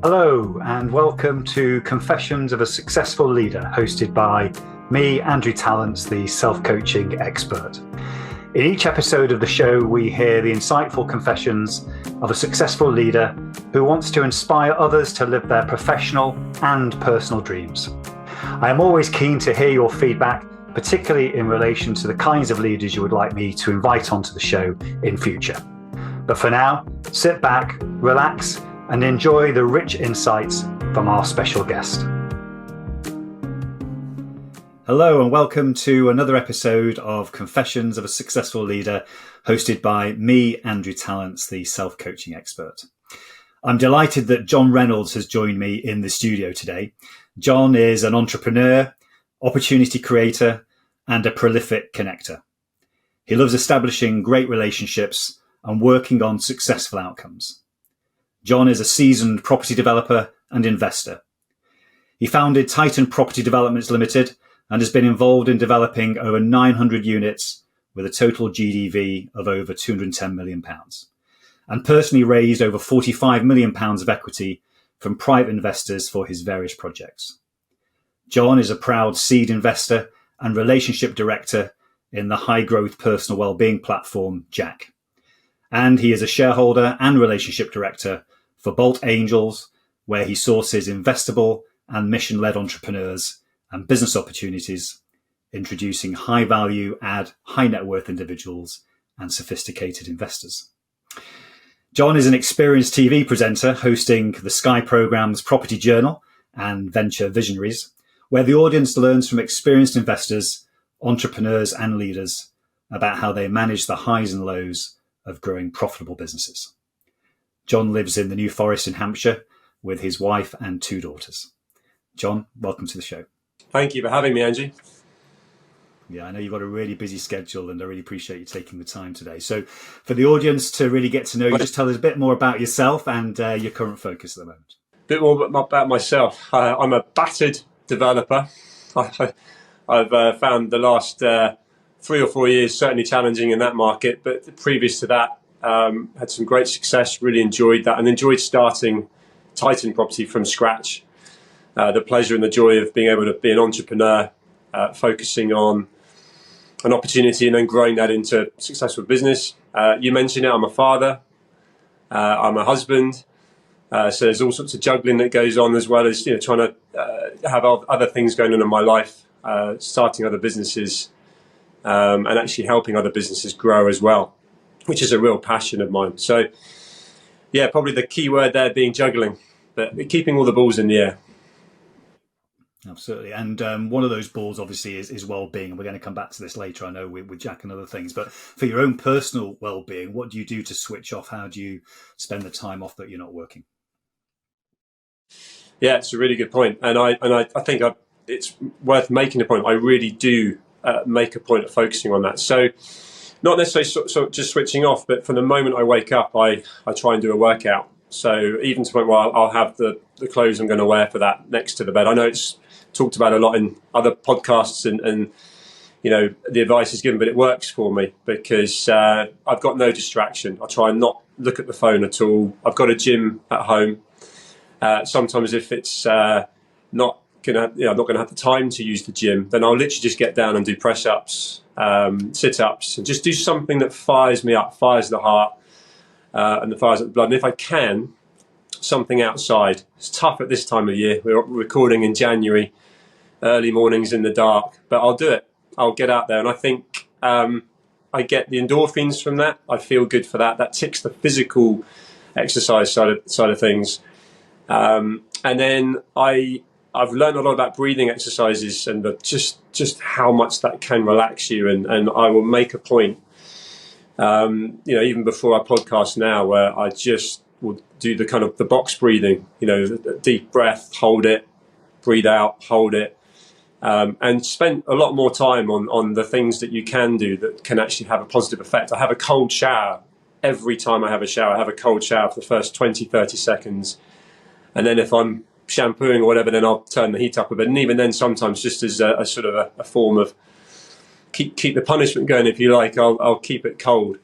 Hello and welcome to Confessions of a Successful Leader, hosted by me, Andrew Tallents, the self-coaching expert. In each episode of the show, we hear the insightful confessions of a successful leader who wants to inspire others to live their professional and personal dreams. I am always keen to hear your feedback, particularly in relation to the kinds of leaders you would like me to invite onto the show in future. But for now, sit back, relax, and enjoy the rich insights from our special guest. Hello and welcome to another episode of Confessions of a Successful Leader, hosted by me, Andrew Tallents, the self-coaching expert. I'm delighted that John Reynolds has joined me in the studio today. John is an entrepreneur, opportunity creator, and a prolific connector. He loves establishing great relationships and working on successful outcomes. John is a seasoned property developer and investor. He founded Titan Property Developments Limited and has been involved in developing over 900 units with a total GDV of over £210 million, and personally raised over £45 million of equity from private investors for his various projects. John is a proud seed investor and relationship director in the high-growth personal wellbeing platform JAAQ. And he is a shareholder and relationship director for Bolt Angels, where he sources investable and mission-led entrepreneurs and business opportunities, introducing high-value high-net-worth individuals and sophisticated investors. John is an experienced TV presenter hosting the Sky programmes Property Journal and Venture Visionaries, where the audience learns from experienced investors, entrepreneurs and leaders about how they manage the highs and lows of growing profitable businesses. John lives in the New Forest in Hampshire with his wife and 2 daughters. John, welcome to the show. Thank you for having me, Angie. Yeah, I know you've got a really busy schedule and I really appreciate you taking the time today. So for the audience to really get to know you, just tell us a bit more about yourself and your current focus at the moment. A bit more about myself. I'm a battered developer. I've found the last 3 or 4 years certainly challenging in that market, but previous to that, had some great success, really enjoyed that and enjoyed starting Titan Property from scratch. The pleasure and the joy of being able to be an entrepreneur, focusing on an opportunity and then growing that into successful business. You mentioned it, I'm a father, I'm a husband, so there's all sorts of juggling that goes on, as well as trying to have other things going on in my life, starting other businesses, and actually helping other businesses grow as well, which is a real passion of mine. So yeah, probably the key word there being juggling, but keeping all the balls in the air. Absolutely. And one of those balls obviously is well-being. And we're going to come back to this later, I know, with JAAQ and other things. But for your own personal well-being, what do you do to switch off? How do you spend the time off that you're not working? Yeah, it's a really good point. And I think it's worth making a point. I really do make a point of focusing on that. So not necessarily sort of just switching off, but from the moment I wake up, I try and do a workout. So even to the point where I'll have the clothes I'm going to wear for that next to the bed. I know it's talked about a lot in other podcasts and the advice is given, but it works for me because I've got no distraction. I try and not look at the phone at all. I've got a gym at home. Sometimes if it's I'm not going to have the time to use the gym, then I'll literally just get down and do press-ups, sit-ups, and just do something that fires me up, fires the heart, and the fires up the blood. And if I can, something outside. It's tough at this time of year. We're recording in January, early mornings in the dark, but I'll do it. I'll get out there, and I think I get the endorphins from that. I feel good for that. That ticks the physical exercise side of things, and then I've learned a lot about breathing exercises and just how much that can relax you. And I will make a point, even before our podcast now, where I just will do the kind of the box breathing, the deep breath, hold it, breathe out, hold it, and spend a lot more time on the things that you can do that can actually have a positive effect. I have a cold shower. Every time I have a shower, I have a cold shower for the first 20, 30 seconds. And then if I'm shampooing or whatever, then I'll turn the heat up a bit. And even then, sometimes just as a sort of a form of keep the punishment going, if you like, I'll keep it cold.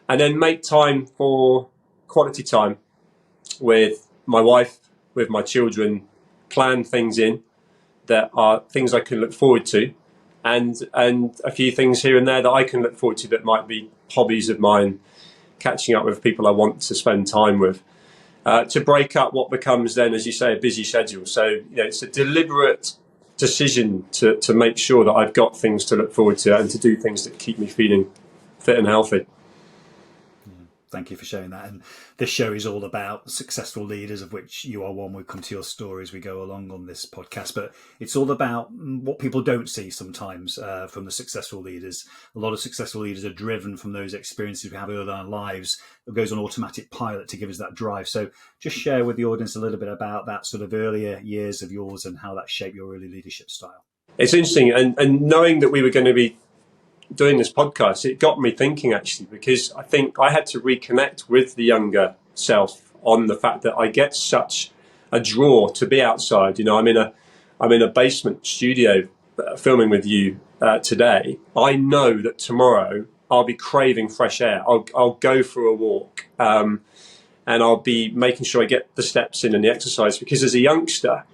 And then make time for quality time with my wife, with my children, plan things in that are things I can look forward to, and a few things here and there that I can look forward to that might be hobbies of mine, catching up with people I want to spend time with, to break up what becomes then, as you say, a busy schedule. So it's a deliberate decision to make sure that I've got things to look forward to and to do things that keep me feeling fit and healthy. Thank you for sharing that. And this show is all about successful leaders, of which you are one. We'll come to your story as we go along on this podcast, but it's all about what people don't see sometimes from the successful leaders. A lot of successful leaders are driven from those experiences we have early in our lives. It goes on automatic pilot to give us that drive. So just share with the audience a little bit about that sort of earlier years of yours and how that shaped your early leadership style. It's interesting. And knowing that we were going to be doing this podcast, it got me thinking, actually, because I think I had to reconnect with the younger self on the fact that I get such a draw to be outside. I'm in a basement studio filming with you today. I know that tomorrow I'll be craving fresh air. I'll go for a walk, and I'll be making sure I get the steps in and the exercise, because as a youngster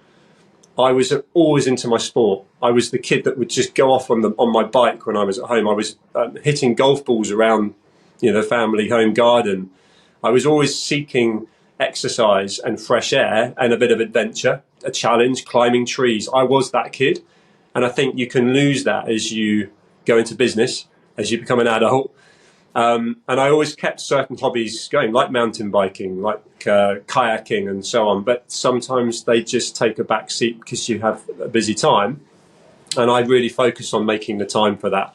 I was always into my sport. I was the kid that would just go off on my bike when I was at home. I was hitting golf balls around, the family home garden. I was always seeking exercise and fresh air and a bit of adventure, a challenge, climbing trees. I was that kid, and I think you can lose that as you go into business, as you become an adult. And I always kept certain hobbies going, like mountain biking, like kayaking and so on. But sometimes they just take a back seat because you have a busy time. And I really focus on making the time for that.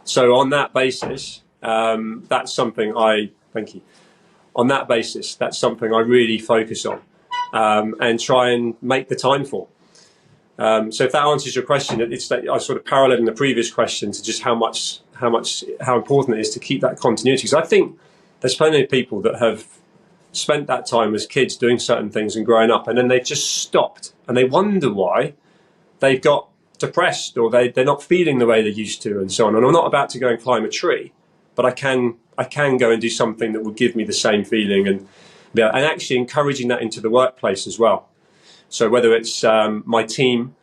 So on that basis, that's something On that basis, that's something I really focus on and try and make the time for. So if that answers your question, it's that I sort of paralleling the previous question to just how important it is to keep that continuity. Because I think there's plenty of people that have spent that time as kids doing certain things and growing up, and then they've just stopped, and they wonder why they've got depressed, or they're not feeling the way they used to, and so on. And I'm not about to go and climb a tree, but I can go and do something that will give me the same feeling, and actually encouraging that into the workplace as well. So whether it's my team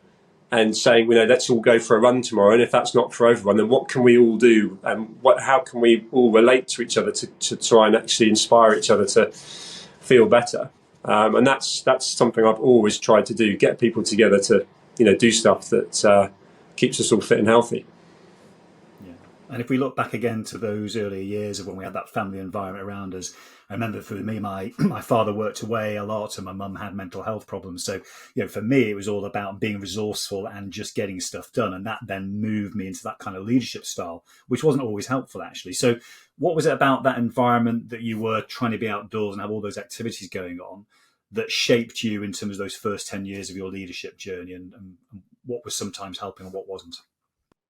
and saying, let's all go for a run tomorrow, and if that's not for everyone, then what can we all do, and how can we all relate to each other to try and actually inspire each other to feel better? And that's something I've always tried to do: get people together to do stuff that keeps us all fit and healthy. And if we look back again to those earlier years of when we had that family environment around us, I remember for me, my father worked away a lot and my mum had mental health problems. So, for me, it was all about being resourceful and just getting stuff done. And that then moved me into that kind of leadership style, which wasn't always helpful, actually. So what was it about that environment that you were trying to be outdoors and have all those activities going on that shaped you in terms of those first 10 years of your leadership journey, and what was sometimes helping and what wasn't?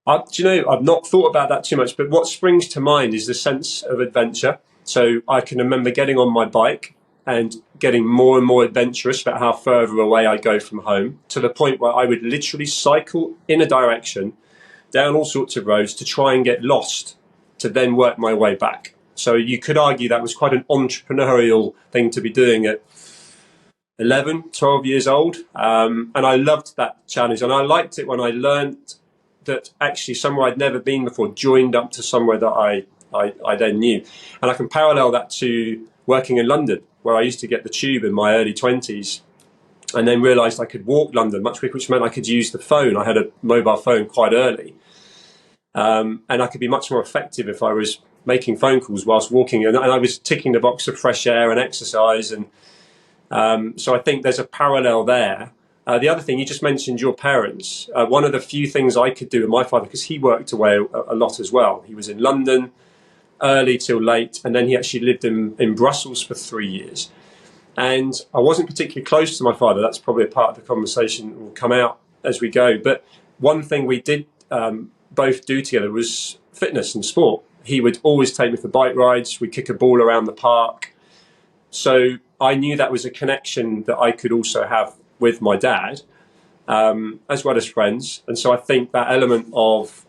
I've not thought about that too much, but what springs to mind is the sense of adventure. So I can remember getting on my bike and getting more and more adventurous about how further away I go from home, to the point where I would literally cycle in a direction down all sorts of roads to try and get lost, to then work my way back. So you could argue that was quite an entrepreneurial thing to be doing at 11, 12 years old. And I loved that challenge. And I liked it when I learned that actually somewhere I'd never been before joined up to somewhere that I then knew. And I can parallel that to working in London, where I used to get the tube in my early 20s and then realised I could walk London much quicker, which meant I could use the phone. I had a mobile phone quite early. And I could be much more effective if I was making phone calls whilst walking. And I was ticking the box of fresh air and exercise. And so I think there's a parallel there. The other thing, you just mentioned your parents. One of the few things I could do with my father, because he worked away a lot as well. He was in London early till late, and then he actually lived in Brussels for 3 years. And I wasn't particularly close to my father. That's probably a part of the conversation that will come out as we go. But one thing we did both do together was fitness and sport. He would always take me for bike rides. We'd kick a ball around the park. So I knew that was a connection that I could also have with my dad, as well as friends. And so I think that element of,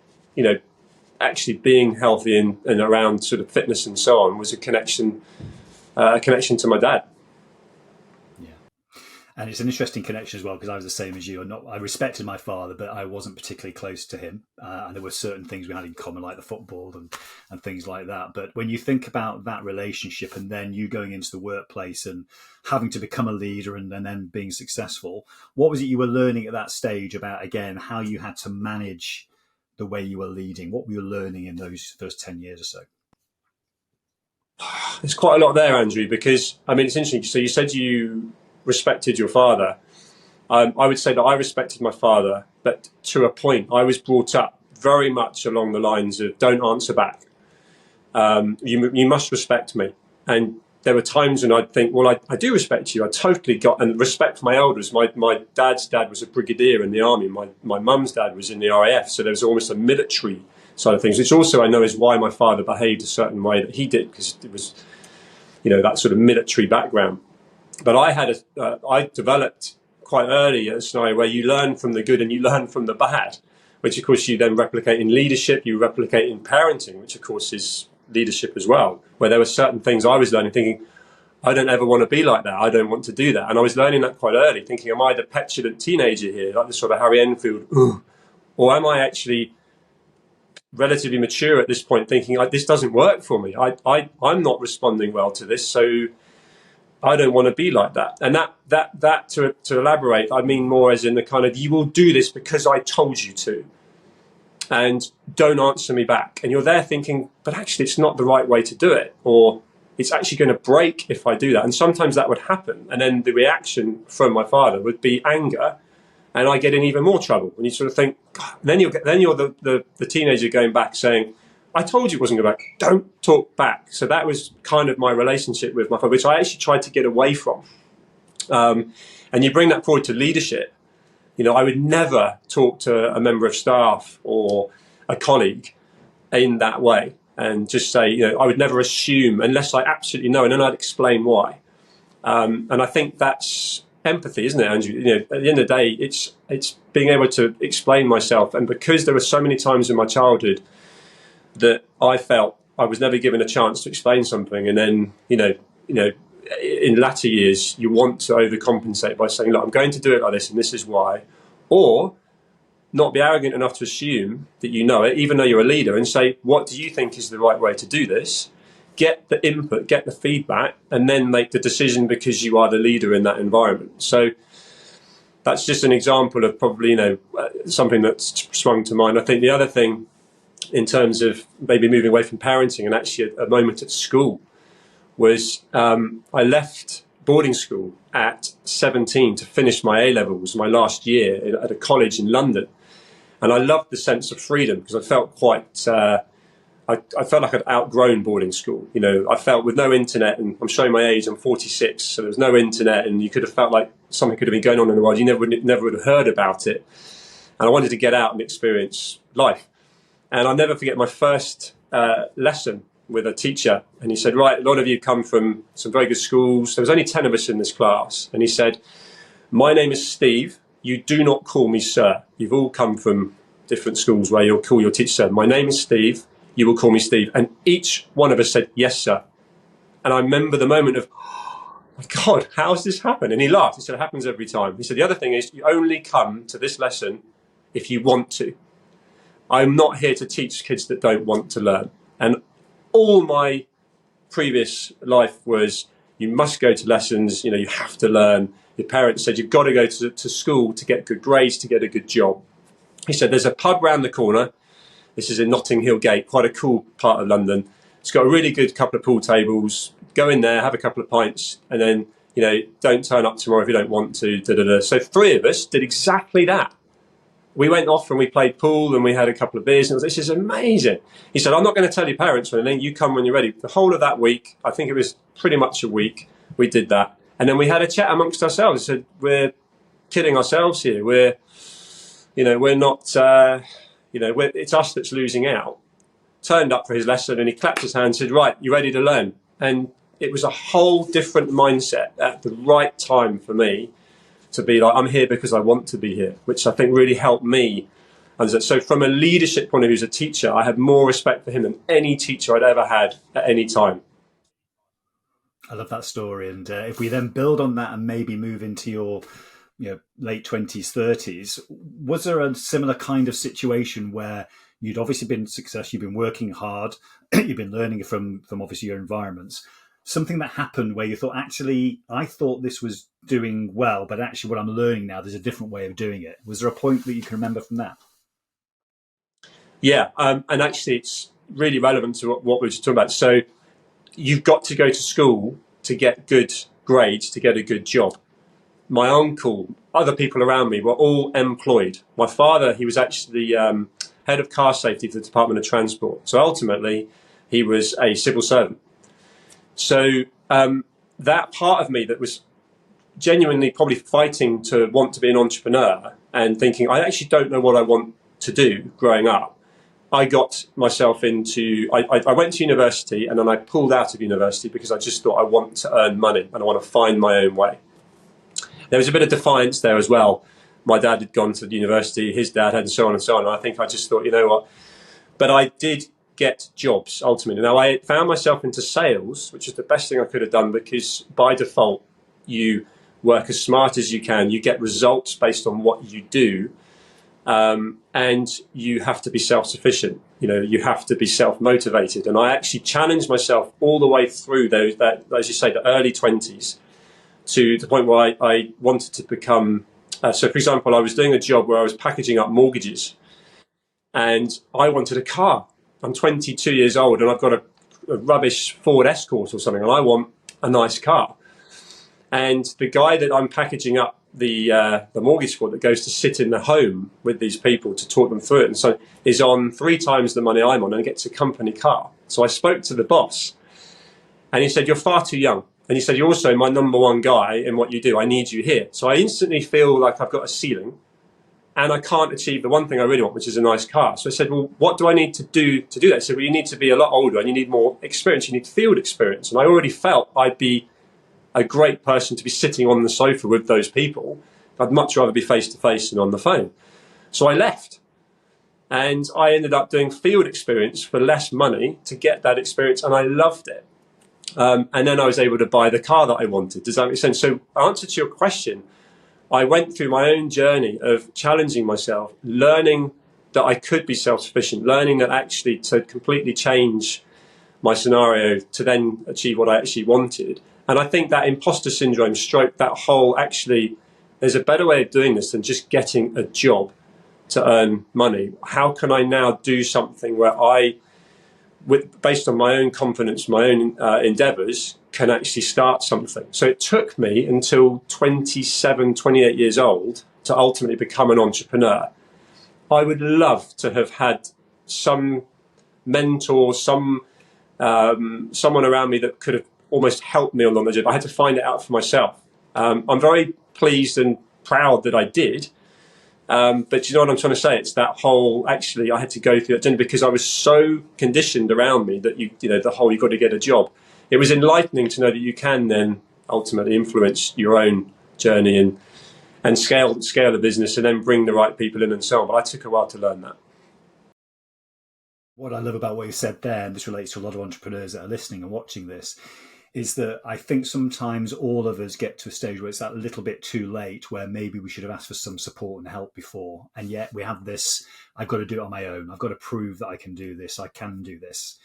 actually being healthy and around sort of fitness and so on was a connection to my dad. Yeah. And it's an interesting connection as well, because I was the same as you. I respected my father, but I wasn't particularly close to him. And there were certain things we had in common, like the football and things like that. But when you think about that relationship and then you going into the workplace and having to become a leader and then being successful, what was it you were learning at that stage about, again, how you had to manage the way you were leading? What were you learning in those first 10 years or so? There's quite a lot there, Andrew, because, I mean, it's interesting. So you said you respected your father. I would say that I respected my father, but to a point. I was brought up very much along the lines of don't answer back. You must respect me. And there were times when I'd think, well, I do respect you. I totally got, and respect for my elders. My dad's dad was a brigadier in the army. My mum's dad was in the RAF. So there was almost a military side of things, which also I know is why my father behaved a certain way that he did, because it was, that sort of military background. But I developed quite early a scenario where you learn from the good and you learn from the bad, which of course you then replicate in leadership, you replicate in parenting, which of course is leadership as well, where there were certain things I was learning, thinking, I don't ever want to be like that. I don't want to do that. And I was learning that quite early, thinking, am I the petulant teenager here, like the sort of Harry Enfield, or am I actually relatively mature at this point, thinking, this doesn't work for me. I'm not responding well to this, so I don't want to be like that. And that to elaborate, I mean more as in the kind of, you will do this because I told you to, and don't answer me back. And you're there thinking, but actually it's not the right way to do it, or it's actually going to break if I do that. And sometimes that would happen. And then the reaction from my father would be anger, and I get in even more trouble. And you sort of think, God, then you're the teenager going back saying, I told you it wasn't going back. Don't talk back. So that was kind of my relationship with my father, which I actually tried to get away from. And you bring that forward to leadership. I would never talk to a member of staff or a colleague in that way and just say, I would never assume unless I absolutely know, and then I'd explain why. And I think that's empathy, isn't it, Andrew? At the end of the day, it's being able to explain myself. And because there were so many times in my childhood that I felt I was never given a chance to explain something, and then in latter years you want to overcompensate by saying, look, I'm going to do it like this and this is why, or not be arrogant enough to assume that you know it, even though you're a leader, and say, what do you think is the right way to do this? Get the input, get the feedback, and then make the decision because you are the leader in that environment. So that's just an example of probably something that's sprung to mind. I think the other thing, in terms of maybe moving away from parenting and actually a moment at school, was I left boarding school at 17 to finish my A-levels, my last year at a college in London. And I loved the sense of freedom because I felt quite, I felt like I'd outgrown boarding school. I felt with no internet, and I'm showing my age, I'm 46, so there was no internet, and you could have felt like something could have been going on in the world. You never would have heard about it. And I wanted to get out and experience life. And I'll never forget my first lesson with a teacher. And he said, right, a lot of you come from some very good schools. There was only 10 of us in this class. And he said, my name is Steve. You do not call me sir. You've all come from different schools where you'll call your teacher sir. My name is Steve. You will call me Steve. And each one of us said, yes, sir. And I remember the moment of, oh my God, how's this happened? And he laughed. He said, it happens every time. He said, the other thing is you only come to this lesson if you want to. I'm not here to teach kids that don't want to learn. And all my previous life was, you must go to lessons, you have to learn. Your parents said, you've got to go to school to get good grades, to get a good job. He said, there's a pub round the corner. This is in Notting Hill Gate, quite a cool part of London. It's got a really good couple of pool tables. Go in there, have a couple of pints, and then, don't turn up tomorrow if you don't want to. So 3 of us did exactly that. We went off and we played pool and we had a couple of beers, and it was, this is amazing. He said, I'm not going to tell your parents or anything. You come when you're ready. The whole of that week, I think it was pretty much a week, we did that. And then we had a chat amongst ourselves. He said, we're kidding ourselves here. We're not, it's us that's losing out. Turned up for his lesson and he clapped his hand and said, right, you ready to learn? And it was a whole different mindset at the right time for me to be like, I'm here because I want to be here, which I think really helped me. And so from a leadership point of view, as a teacher, I had more respect for him than any teacher I'd ever had at any time. I love that story. And if we then build on that and maybe move into your late 20s, 30s, was there a similar kind of situation where you'd obviously been successful, you've been working hard, you've been learning from obviously your environments, something that happened where you thought, actually, I thought this was doing well, but actually what I'm learning now, there's a different way of doing it. Was there a point that you can remember from that? Yeah, and actually it's really relevant to what we were talking about. So you've got to go to school to get good grades, to get a good job. My uncle, other people around me were all employed. My father, he was actually head of car safety for the Department of Transport. So ultimately, he was a civil servant. So that part of me that was genuinely probably fighting to want to be an entrepreneur and thinking, I actually don't know what I want to do growing up. I got myself into, I went to university and then I pulled out of university because I just thought I want to earn money and I want to find my own way. There was a bit of defiance there as well. My dad had gone to the university, his dad had, and so on and so on. And I think I just thought, you know what? But I did get jobs ultimately. Now I found myself into sales, which is the best thing I could have done because by default, you work as smart as you can. You get results based on what you do. And you have to be self-sufficient. You have to be self-motivated. And I actually challenged myself all the way through that, as you say, the early 20s to the point where I wanted to become. So, for example, I was doing a job where I was packaging up mortgages, and I wanted a car. I'm 22 years old, and I've got a rubbish Ford Escort or something, and I want a nice car. And the guy that I'm packaging up the mortgage for that goes to sit in the home with these people to talk them through it, and so is on 3 times the money I'm on and gets a company car. So I spoke to the boss, and he said, "You're far too young." And he said, "You're also my number one guy in what you do. I need you here." So I instantly feel like I've got a ceiling and I can't achieve the one thing I really want, which is a nice car. So I said, "Well, what do I need to do that?" He said, "Well, you need to be a lot older and you need more experience. You need field experience." And I already felt I'd be a great person to be sitting on the sofa with those people. I'd much rather be face to face than on the phone. So I left and I ended up doing field experience for less money to get that experience, and I loved it. And then I was able to buy the car that I wanted. Does that make sense? So, answer to your question, I went through my own journey of challenging myself, learning that I could be self-sufficient, learning that actually to completely change my scenario to then achieve what I actually wanted. And I think that imposter syndrome stroke, that whole, actually, there's a better way of doing this than just getting a job to earn money. How can I now do something where I, based on my own confidence, my own endeavors, can actually start something? So it took me until 27, 28 years old to ultimately become an entrepreneur. I would love to have had some mentor, someone around me that could have almost helped me along the journey. I had to find it out for myself. I'm very pleased and proud that I did. But you know what I'm trying to say? It's that whole, actually, I had to go through that journey because I was so conditioned around me that, the whole, you've got to get a job. It was enlightening to know that you can then ultimately influence your own journey and scale the business and then bring the right people in and so on. But I took a while to learn that. What I love about what you said there, and this relates to a lot of entrepreneurs that are listening and watching this, is that I think sometimes all of us get to a stage where it's that little bit too late, where maybe we should have asked for some support and help before. And yet we have this, I've got to do it on my own. I've got to prove that I can do this. I can do this.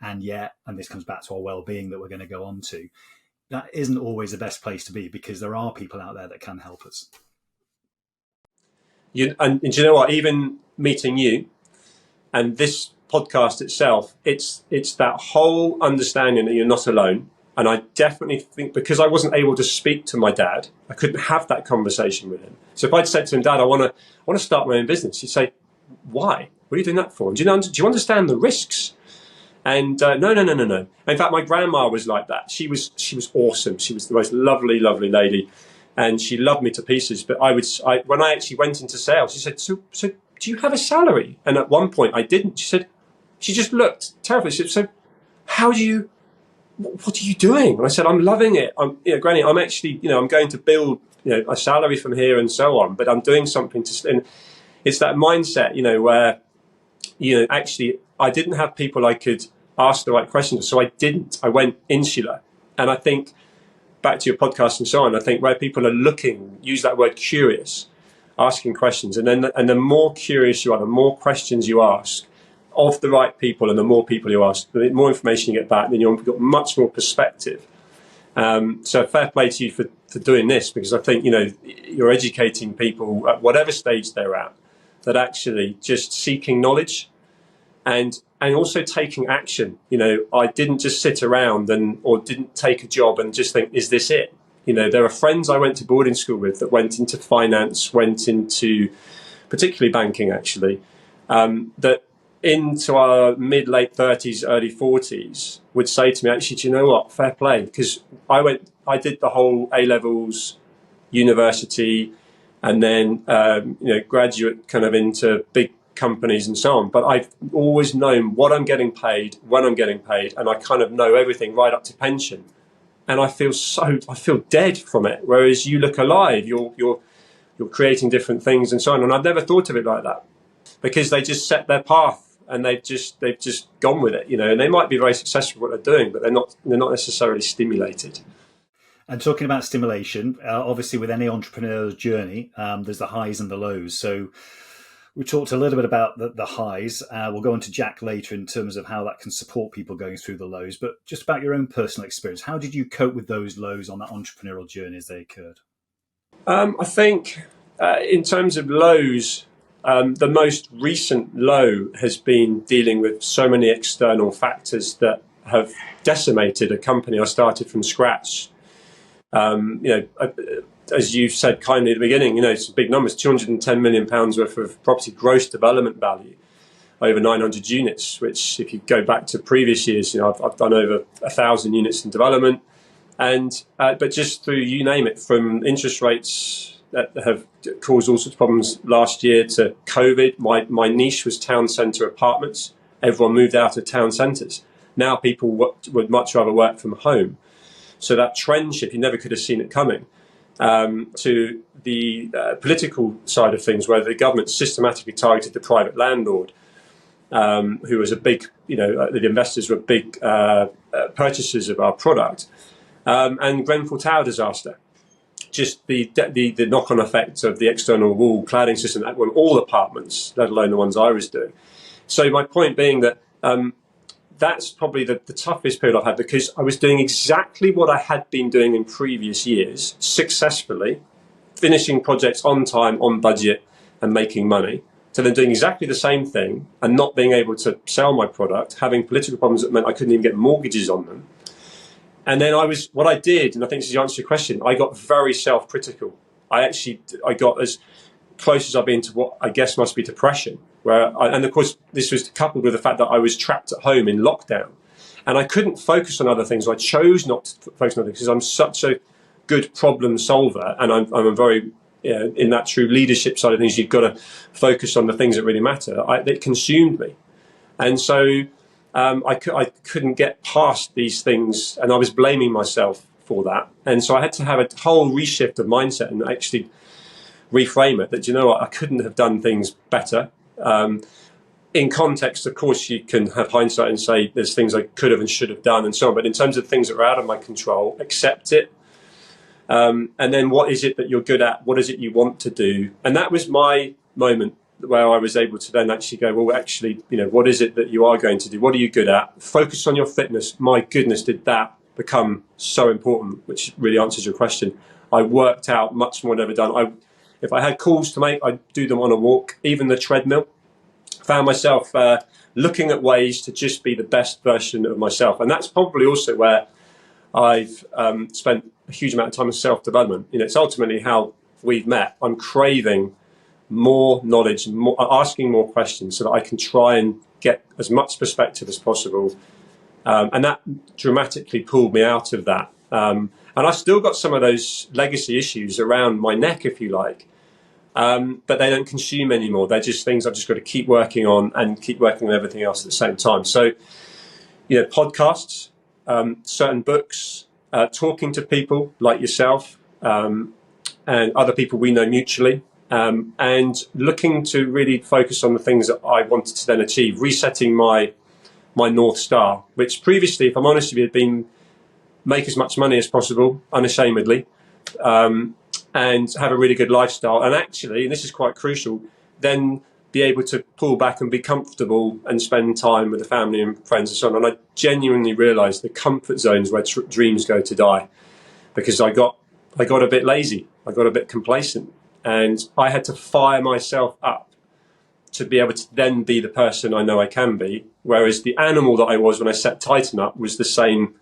And yet, and this comes back to our well-being that we're going to go on to, that isn't always the best place to be, because there are people out there that can help us. And do you know what? Even meeting you and this podcast itself, it's that whole understanding that you're not alone. And I definitely think, because I wasn't able to speak to my dad, I couldn't have that conversation with him. So if I'd said to him, "Dad, I want to start my own business," he'd say, "Why? What are you doing that for? Do you understand the risks?" And no. In fact, my grandma was like that. She was awesome. She was the most lovely lady, and she loved me to pieces. But when I actually went into sales, she said, "So do you have a salary?" And at one point, I didn't. She just looked terrified. She said, "So how do you? What are you doing?" And I said, "I'm loving it. Granny, I'm actually, I'm going to build, a salary from here and so on, but I'm doing something to," and it's that mindset, where, actually I didn't have people I could ask the right questions. So I went insular. And I think, back to your podcast and so on, I think where people are looking, use that word curious, asking questions, and the more curious you are, the more questions you ask of the right people, and the more people you ask, the more information you get back, then you've got much more perspective. So fair play to you for doing this, because I think, you're educating people at whatever stage they're at, that actually just seeking knowledge and also taking action. I didn't just sit around or didn't take a job and just think, is this it? There are friends I went to boarding school with that went into finance, went into particularly banking, actually, that into our late 30s, early 40s would say to me, actually, do you know what? Fair play. Because I did the whole A-levels, university, and then, graduate kind of into big companies and so on. But I've always known what I'm getting paid, when I'm getting paid, and I kind of know everything right up to pension. And I feel dead from it. Whereas you look alive, you're creating different things and so on. And I've never thought of it like that, because they just set their path and they've just gone with it, and they might be very successful at what they're doing, but they're not necessarily stimulated. And talking about stimulation, obviously with any entrepreneur's journey, there's the highs and the lows. So we talked a little bit about the highs. We'll go on to JAAQ later in terms of how that can support people going through the lows. But just about your own personal experience, how did you cope with those lows on that entrepreneurial journey as they occurred? I think in terms of lows, the most recent low has been dealing with so many external factors that have decimated a company I started from scratch. As you said kindly at the beginning, it's big numbers, £210 million worth of property gross development value, over 900 units, which if you go back to previous years, I've done over 1,000 units in development. And but just through, you name it, from interest rates that have caused all sorts of problems last year to COVID. My niche was town centre apartments. Everyone moved out of town centres. Now people would much rather work from home. So that trend shift, you never could have seen it coming. To the political side of things, where the government systematically targeted the private landlord, who was a big, the investors were big purchasers of our product, and Grenfell Tower disaster. Just the knock-on effect of the external wall cladding system that went all apartments, let alone the ones I was doing. So my point being that that's probably the toughest period I've had, because I was doing exactly what I had been doing in previous years, successfully, finishing projects on time, on budget, and making money, to then doing exactly the same thing and not being able to sell my product, having political problems that meant I couldn't even get mortgages on them. And then what I did, and I think this is the answer to your question, I got very self-critical. I got as close as I've been to what I guess must be depression. And of course, this was coupled with the fact that I was trapped at home in lockdown, and I couldn't focus on other things. I chose not to focus on other things because I'm such a good problem solver, and I'm a very, in that true leadership side of things, you've got to focus on the things that really matter. It consumed me, and so I couldn't get past these things, and I was blaming myself for that. And so I had to have a whole reshift of mindset and actually reframe it, that, I couldn't have done things better. In context, of course, you can have hindsight and say there's things I could have and should have done and so on. But in terms of things that are out of my control, accept it. And then what is it that you're good at? What is it you want to do? And that was my moment where I was able to then actually go, well, actually, what is it that you are going to do? What are you good at? Focus on your fitness. My goodness, did that become so important, which really answers your question. I worked out much more than I've ever done. If I had calls to make, I'd do them on a walk, even the treadmill. Found myself looking at ways to just be the best version of myself. And that's probably also where I've spent a huge amount of time in self-development. It's ultimately how we've met. I'm craving more knowledge, asking more questions so that I can try and get as much perspective as possible. And that dramatically pulled me out of that. And I've still got some of those legacy issues around my neck, if you like. But they don't consume anymore. They're just things I've just got to keep working on and keep working on everything else at the same time. So, podcasts, certain books, talking to people like yourself and other people we know mutually, and looking to really focus on the things that I wanted to then achieve, resetting my North Star, which previously, if I'm honest with you, had been make as much money as possible, unashamedly, and have a really good lifestyle. And actually, and this is quite crucial, then be able to pull back and be comfortable and spend time with the family and friends and so on. And I genuinely realised the comfort zones where dreams go to die, because I got a bit lazy, I got a bit complacent, and I had to fire myself up to be able to then be the person I know I can be. Whereas the animal that I was when I set Titan up was the same,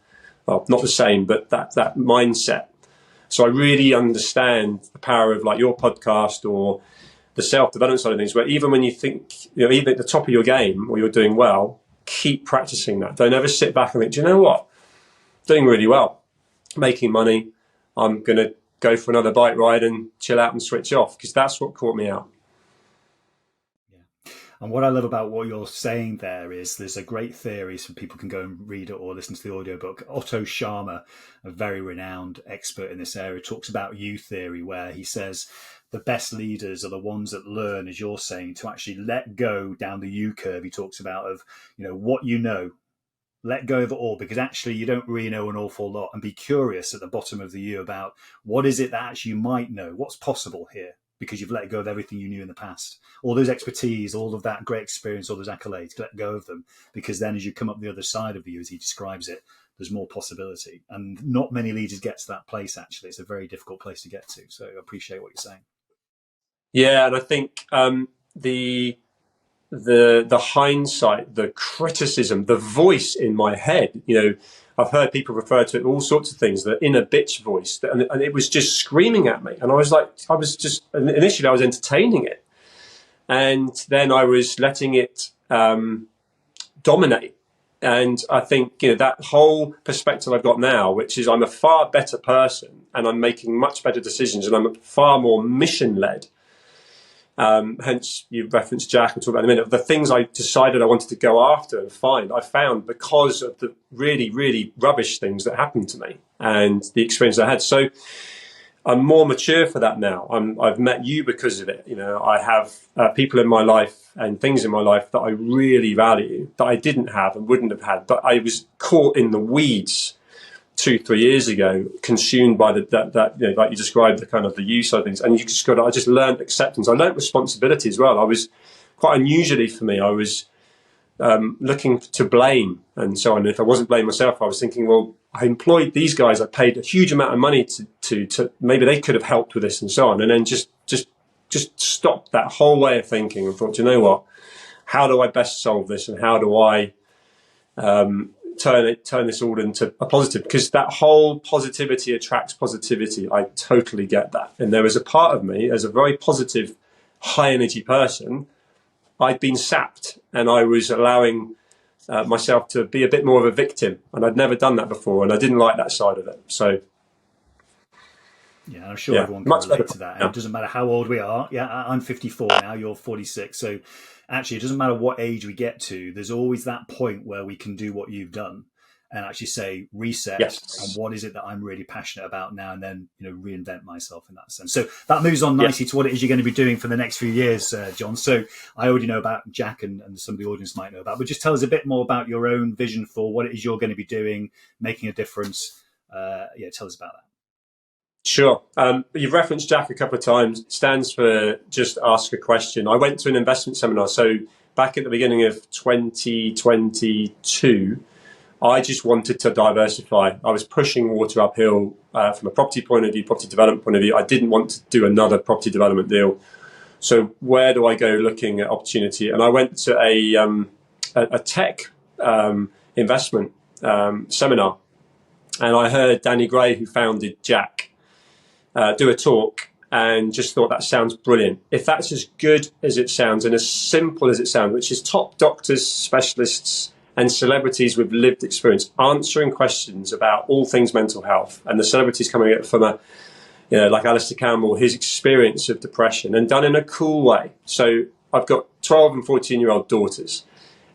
well, not the same, but that mindset. So I really understand the power of like your podcast or the self-development side of things, where even when you think, even at the top of your game or you're doing well, keep practicing that. Don't ever sit back and think, do you know what? Doing really well, making money. I'm going to go for another bike ride and chill out and switch off, because that's what caught me out. And what I love about what you're saying there is there's a great theory, so people can go and read it or listen to the audiobook. Otto Scharmer, a very renowned expert in this area, talks about U theory, where he says the best leaders are the ones that learn, as you're saying, to actually let go down the U curve. He talks about of, what let go of it all, because actually you don't really know an awful lot, and be curious at the bottom of the U about what is it that actually you might know, what's possible here, because you've let go of everything you knew in the past, all those expertise, all of that great experience, all those accolades. Let go of them, because then as you come up the other side of you, as he describes it, there's more possibility. And not many leaders get to that place. Actually, it's a very difficult place to get to. So I appreciate what you're saying. Yeah, and I think the hindsight, the criticism, the voice in my head, I've heard people refer to it, all sorts of things, the inner bitch voice, and it was just screaming at me. And I was initially I was entertaining it, and then I was letting it dominate. And I think, that whole perspective I've got now, which is I'm a far better person and I'm making much better decisions and I'm far more mission-led. Hence, you referenced JAAQ, we'll talk about in a minute. The things I decided I wanted to go after and find, I found because of the really, really rubbish things that happened to me and the experience I had. So I'm more mature for that now. I've met you because of it. I have people in my life and things in my life that I really value that I didn't have and wouldn't have had. But I was caught in the weeds 2-3 years ago, consumed by that like you described, the kind of the use of things, and I just learned acceptance. I learned responsibility as well. I was quite unusually for me. I was looking to blame and so on. And if I wasn't blaming myself, I was thinking, well, I employed these guys. I paid a huge amount of money to maybe they could have helped with this and so on. And then just stopped that whole way of thinking and thought, you know what? How do I best solve this? And how do I turn this all into a positive? Because that whole positivity attracts positivity. I totally get that. And there was a part of me, as a very positive, high energy person, I'd been sapped and I was allowing myself to be a bit more of a victim. And I'd never done that before. And I didn't like that side of it. So yeah, I'm sure everyone can relate to that. And it doesn't matter how old we are. Yeah, I'm 54 now, you're 46. So actually, it doesn't matter what age we get to. There's always that point where we can do what you've done and actually say reset. Yes. And what is it that I'm really passionate about now, and then reinvent myself in that sense. So that moves on nicely to what it is you're going to be doing for the next few years, John. So I already know about JAAQ and some of the audience might know about, but just tell us a bit more about your own vision for what it is you're going to be doing, making a difference. Tell us about that. Sure. You've referenced JAAQ a couple of times. It stands for just ask a question. I went to an investment seminar. So back at the beginning of 2022, I just wanted to diversify. I was pushing water uphill from a property point of view, property development point of view. I didn't want to do another property development deal. So where do I go looking at opportunity? And I went to a tech investment seminar. And I heard Danny Gray, who founded JAAQ, do a talk, and just thought that sounds brilliant. If that's as good as it sounds and as simple as it sounds, which is top doctors, specialists, and celebrities with lived experience answering questions about all things mental health, and the celebrities coming at from like Alistair Campbell, his experience of depression, and done in a cool way. So I've got 12 and 14-year-old daughters,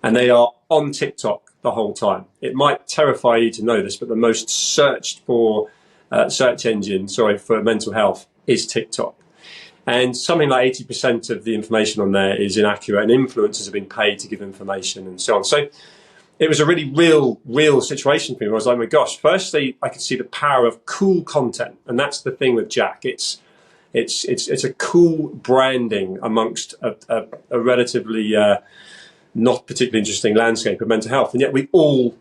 and they are on TikTok the whole time. It might terrify you to know this, but the most searched for search engine, for mental health is TikTok. And something like 80% of the information on there is inaccurate, and influencers have been paid to give information and so on. So it was a really real situation for me. I was like, oh my gosh, firstly, I could see the power of cool content. And that's the thing with JAAQ. It's a cool branding amongst a relatively not particularly interesting landscape of mental health. And yet we all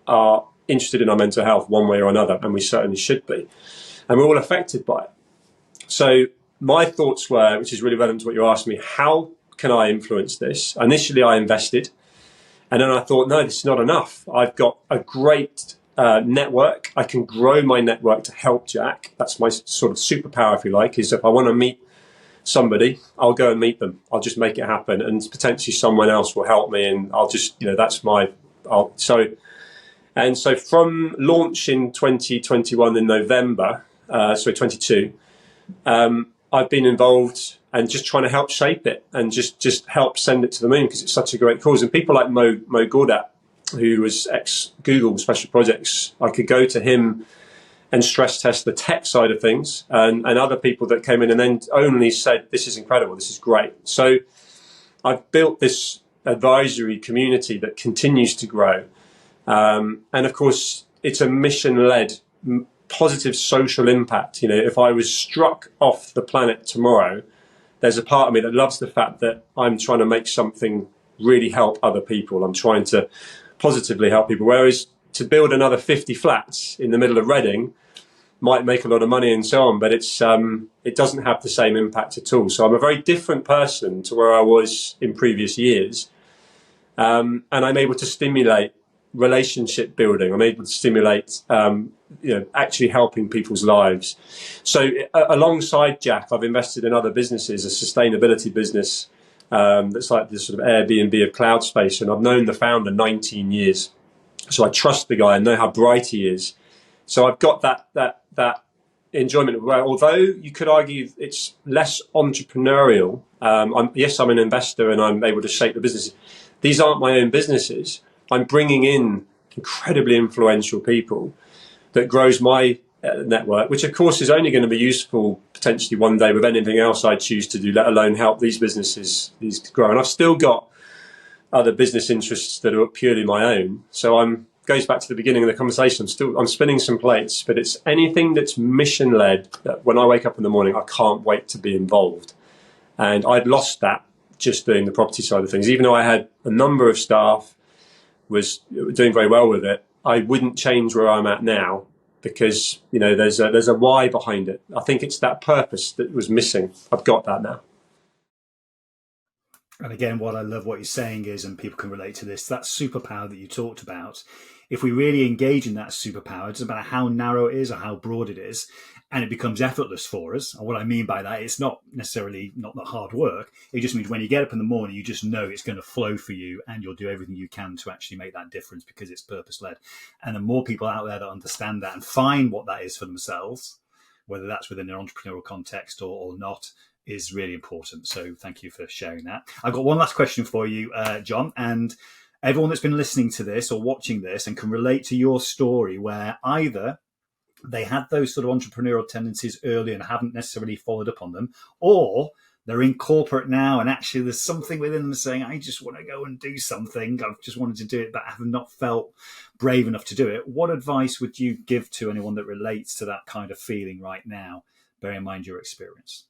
are interested in our mental health one way or another, and we certainly should be. And we're all affected by it. So my thoughts were, which is really relevant to what you're asking me, how can I influence this? Initially, I invested. And then I thought, no, this is not enough. I've got a great network. I can grow my network to help JAAQ. That's my sort of superpower, if you like, is if I want to meet somebody, I'll go and meet them. I'll just make it happen. And potentially someone else will help me. And I'll just, that's my, so from launch in 2021 in November, 22, I've been involved and just trying to help shape it and just help send it to the moon because it's such a great cause. And people like Mo Gaudat, who was ex-Google Special Projects, I could go to him and stress test the tech side of things, and other people that came in and then only said, this is incredible, this is great. So I've built this advisory community that continues to grow. And of course, it's a mission-led, positive social impact. If I was struck off the planet tomorrow, there's a part of me that loves the fact that I'm trying to make something really help other people. I'm trying to positively help people. Whereas to build another 50 flats in the middle of Reading might make a lot of money and so on, but it doesn't have the same impact at all. So I'm a very different person to where I was in previous years. And I'm able to stimulate relationship building. I'm able to stimulate, actually helping people's lives. So alongside JAAQ, I've invested in other businesses, a sustainability business that's like this sort of Airbnb of cloud space. And I've known the founder 19 years. So I trust the guy and know how bright he is. So I've got that enjoyment where, although you could argue it's less entrepreneurial, I'm an investor and I'm able to shape the business. These aren't my own businesses. I'm bringing in incredibly influential people that grows my network, which of course is only going to be useful potentially one day with anything else I choose to do, let alone help these businesses grow. And I've still got other business interests that are purely my own. So goes back to the beginning of the conversation. I'm spinning some plates, but it's anything that's mission led that when I wake up in the morning, I can't wait to be involved. And I'd lost that just doing the property side of things. Even though I had a number of staff, was doing very well with it, I wouldn't change where I'm at now because, there's a why behind it. I think it's that purpose that was missing. I've got that now. And again, what I love what you're saying is, and people can relate to this, that superpower that you talked about, if we really engage in that superpower, it doesn't matter how narrow it is or how broad it is, and it becomes effortless for us. And what I mean by that, it's not necessarily not the hard work. It just means when you get up in the morning, you just know it's going to flow for you and you'll do everything you can to actually make that difference because it's purpose-led. And the more people out there that understand that and find what that is for themselves, whether that's within their entrepreneurial context or not, is really important. So thank you for sharing that. I've got one last question for you, John, and everyone that's been listening to this or watching this and can relate to your story where either they had those sort of entrepreneurial tendencies early and haven't necessarily followed up on them, or they're in corporate now and actually there's something within them saying, I just want to go and do something. I've just wanted to do it, but have not felt brave enough to do it. What advice would you give to anyone that relates to that kind of feeling right now, bearing in mind your experience?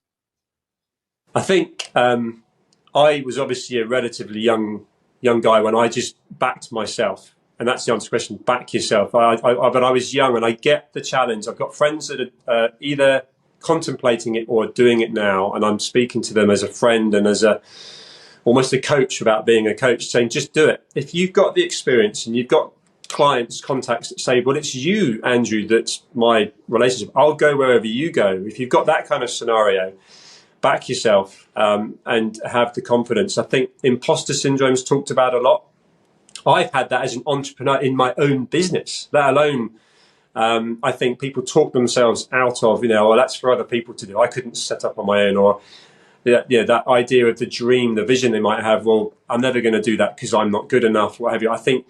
I think I was obviously a relatively young guy when I just backed myself. And that's the answer to the question, back yourself. But I was young and I get the challenge. I've got friends that are either contemplating it or doing it now. And I'm speaking to them as a friend and as almost a coach about being a coach, saying, just do it. If you've got the experience and you've got clients, contacts that say, well, it's you, Andrew, that's my relationship. I'll go wherever you go. If you've got that kind of scenario, back yourself and have the confidence. I think imposter syndrome is talked about a lot. I've had that as an entrepreneur in my own business, let alone I think people talk themselves out of, well, that's for other people to do. I couldn't set up on my own, or that idea of the dream, the vision they might have. Well, I'm never going to do that because I'm not good enough, what have you. I think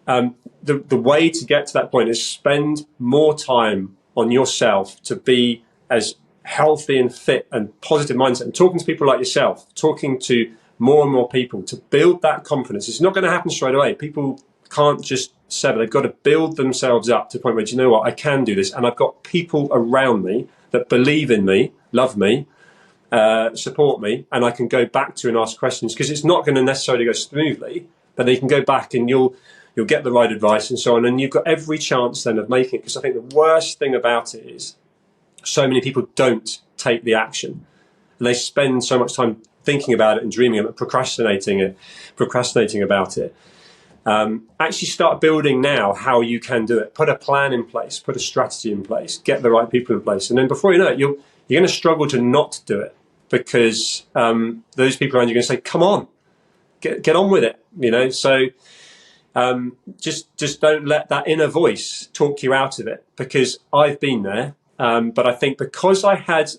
the way to get to that point is spend more time on yourself to be as healthy and fit and positive mindset, and talking to people like yourself, talking to more and more people to build that confidence. It's not going to happen straight away. People can't just settle. They've got to build themselves up to the point where, do you know what, I can do this. And I've got people around me that believe in me, love me, support me, and I can go back to and ask questions, because it's not going to necessarily go smoothly, but they can go back and you'll get the right advice and so on. And you've got every chance then of making it, because I think the worst thing about it is so many people don't take the action, and they spend so much time thinking about it and dreaming about it, procrastinating about it. Actually start building now how you can do it. Put a plan in place, put a strategy in place, get the right people in place. And then before you know it, you're going to struggle to not do it, because those people around you are going to say, come on, get on with it. So just don't let that inner voice talk you out of it, because I've been there. But I think because I had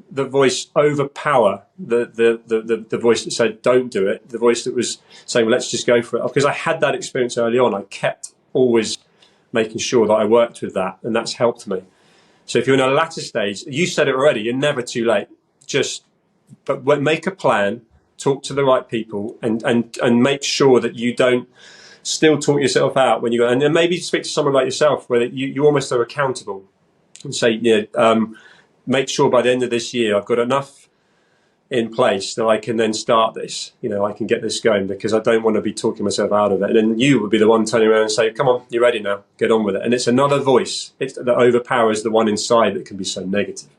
the voice overpower the voice that said don't do it, the voice that was saying, well, let's just go for it, because I had that experience early on, I kept always making sure that I worked with that, and that's helped me. So if you're in a latter stage, you said it already, you're never too late. But make a plan, talk to the right people, and make sure that you don't still talk yourself out when you go, and then maybe speak to someone like yourself where you almost are accountable, and say, make sure by the end of this year I've got enough in place that I can then start this. I can get this going, because I don't want to be talking myself out of it. And then you would be the one turning around and say, come on, you're ready now, get on with it. And it's another voice that overpowers the one inside that can be so negative.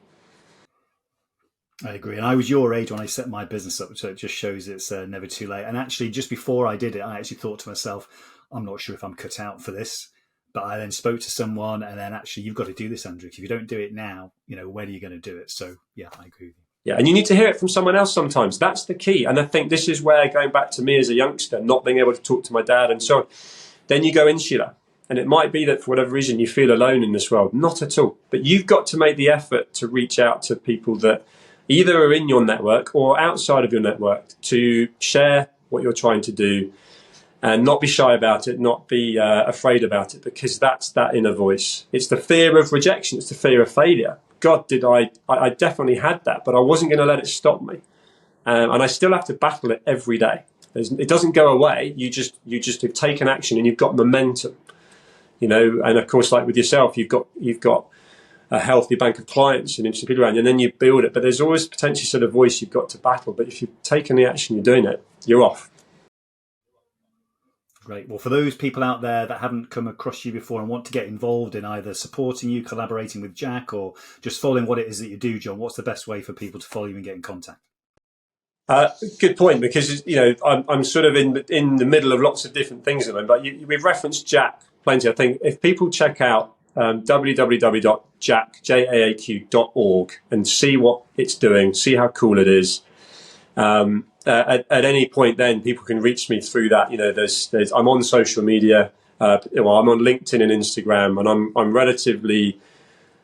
I agree. And I was your age when I set my business up, so it just shows it's never too late. And actually, just before I did it, I actually thought to myself, I'm not sure if I'm cut out for this. But I then spoke to someone, and then actually, you've got to do this, Andrew. If you don't do it now, when are you going to do it? So, yeah, I agree with you. Yeah, and you need to hear it from someone else sometimes. That's the key. And I think this is where, going back to me as a youngster, not being able to talk to my dad and so on, then you go insular. And it might be that for whatever reason you feel alone in this world. Not at all. But you've got to make the effort to reach out to people that either are in your network or outside of your network, to share what you're trying to do, and not be shy about it, not be afraid about it, because that's that inner voice. It's the fear of rejection. It's the fear of failure. God, I definitely had that, but I wasn't going to let it stop me. And I still have to battle it every day. It doesn't go away. You just have taken action, and you've got momentum, and of course, like with yourself, you've got a healthy bank of clients and interesting people around you, and then you build it. But there's always potentially sort of voice you've got to battle. But if you've taken the action, you're doing it, you're off. Great. Well, for those people out there that haven't come across you before and want to get involved in either supporting you, collaborating with JAAQ, or just following what it is that you do, John, what's the best way for people to follow you and get in contact? Good point, because I'm sort of in the middle of lots of different things at the moment. But we've referenced JAAQ plenty. I think if people check out www.jaaq.org and see what it's doing, see how cool it is. At any point, then people can reach me through that. I'm on social media. I'm on LinkedIn and Instagram, and I'm relatively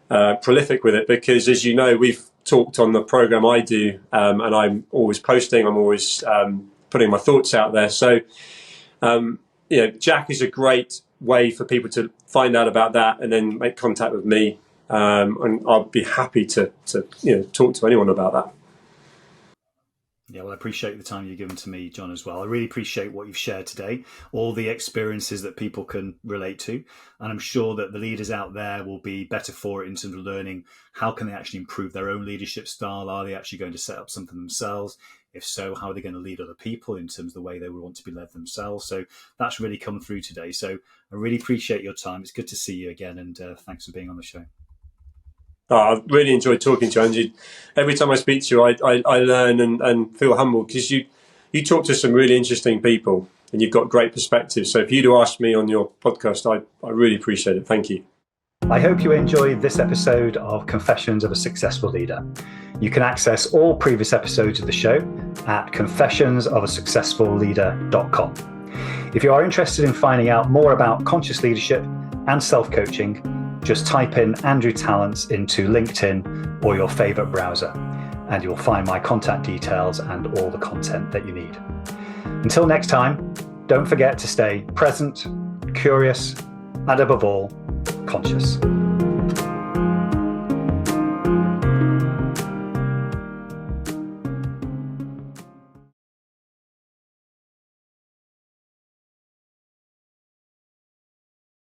prolific with it, because, as you know, we've talked on the program I do, and I'm always posting. I'm always putting my thoughts out there. So, JAAQ is a great way for people to find out about that and then make contact with me, and I'll be happy to talk to anyone about that. Yeah, well, I appreciate the time you've given to me, John, as well. I really appreciate what you've shared today, all the experiences that people can relate to. And I'm sure that the leaders out there will be better for it in terms of learning how can they actually improve their own leadership style. Are they actually going to set up something themselves? If so, how are they going to lead other people in terms of the way they would want to be led themselves? So that's really come through today. So I really appreciate your time. It's good to see you again. And thanks for being on the show. I've really enjoyed talking to you, Andrew. Every time I speak to you, I learn and feel humbled, because you talk to some really interesting people and you've got great perspectives. So if you'd asked me on your podcast, I really appreciate it. Thank you. I hope you enjoyed this episode of Confessions of a Successful Leader. You can access all previous episodes of the show at confessionsofaSuccessfulLeader.com. If you are interested in finding out more about conscious leadership and self-coaching, just type in Andrew Tallents into LinkedIn or your favorite browser, and you'll find my contact details and all the content that you need. Until next time, don't forget to stay present, curious, and above all, conscious.